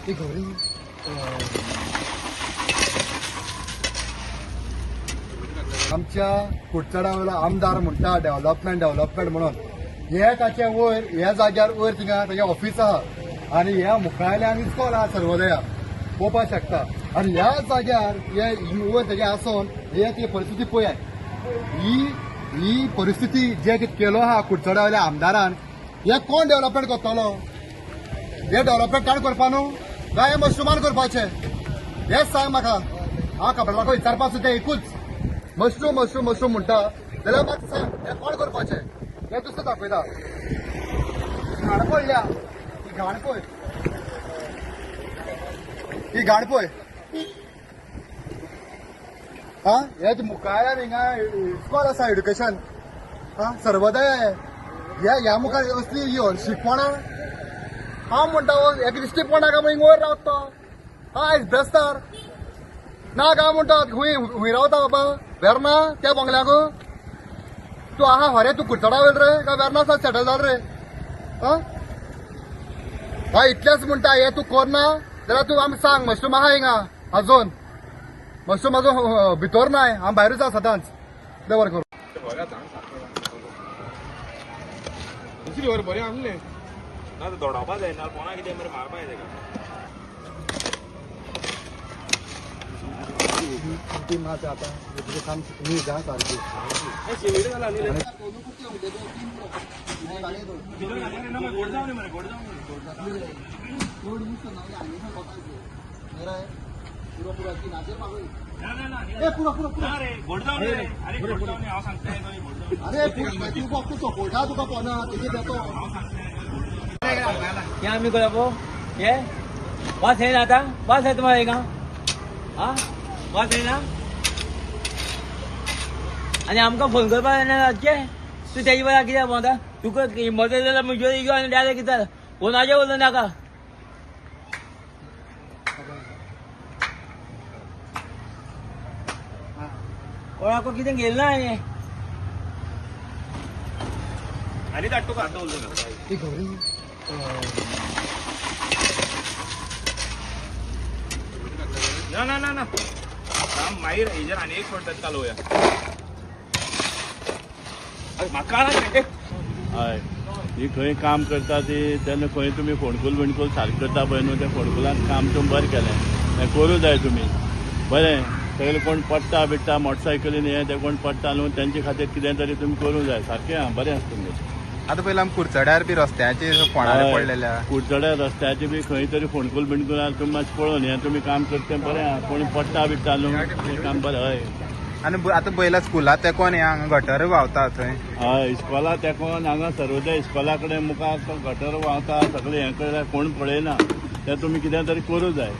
ती घरी आमच्या कुडचडा वयलो आमदार म्हणटा डेव्हलपमेंट म्हणून हे ताचे वयर ह्या जाग्यार वयर थिंगा ताचें ऑफिस आहा आनी ह्या मुखावेल्यान इस्कॉल आहा सर्वोदया पळोवपाक शकता आनी ह्या जाग्यार हे वयर ताचे आसून हे ती परिस्थिती पळयात ही परिस्थिती जे कितें केलो आहा कुडचडा वयल्या आमदारान हे कोण डेव्हलपमेंट करतलो हे डेव्हलपमेंट काण करपा न्हू काय हे मशरूमान करपाचें हेच सांग म्हाका हांव कपडाको विचारपाक सुद्दां एकूच मशरूम म्हणटा जाल्यार म्हाका सांग हे कोण करपाचें हे दुसरें दाखयता घाण पडल्या ही घाण पळय ही घाण पळय हा हे मुखार हिंगा इस्कॉल आसा एड्युकेशन हा सर्वोदय ह्या मुखार असली ही शिकवणां हांव म्हणटा एक दिश्टीपणा काय हिंग वयर रावता हा बेस्तार ना काय म्हणटा हुंय रावता बाबा वेर्ना त्या बंगल्याक तूं आहा हरे तूं कुडचडा वयल रे काय वेर्ना सेटल जाल रे हा इतलेंच म्हणटा हे तूं करना जाल्यार तूं आमी सांग मशरूम आहा हिंगा आजून मशरूम आजून भितर नाय हांव भायरूच आसा सदांच देवर करूं बरें आसलें ना दोडावपा जायना कोणा कितें मरे मारपा जाय तेका आता काम तुम्ही जा सारखी क्या आम्ही करपो ये वास आहे ना आता वास आहे तुम्हाला का हा वास आहे ना आणि आमकां फोन करपा जायना रातचे तूं तेजे वेळार कित्याक म्हणटा तुका मदत जाल्यार म्हज्यो यो आनी डायरेक्ट कितें फोनाचेर उलोव नाका कोणाको कितें गेल ना आनी धाडटो का आतां उलयना ती घरी ना मागीर हेजेर आनी एक फावट चालवया म्हाका हय ही खंय काम करता ती तेन्ना खंय तुमी फोणकूल बिणकूल सारकें करता पळय न्हू त्या फोणकुलान काम तुमी बरें केलें तें करूं जाय तुमी बरें सगळे कोण पडटा बिडटा मोटरसायकलीन हे ते कोण पडटा न्हू तेंचे खातीर कितें तरी तुमी करूं जाय सारकें आं बरें आसा तुमचें आता पयलीं आमी कुडचड्यार बी रस्त्याचेर फोंडार पडलेल्या कुडचड्या रस्त्याचे बी खंय तरी फोणकूल बिणकूल तुमी मातशें पळोवन हें तुमी काम करता तें बरें आहा कोणी पडटा बिडटा न्हू तें काम बरें हय आनी आतां पयला स्कुलात तेकोन हे हांगा गटर व्हांवता थंय हय इस्कॉला तेकोन हांगा सर्वोदय इस्कॉला कडेन मुखार तो गटर व्हांवता सगळें हें करता कोण पळयना तें तुमी कितें तरी करूं जाय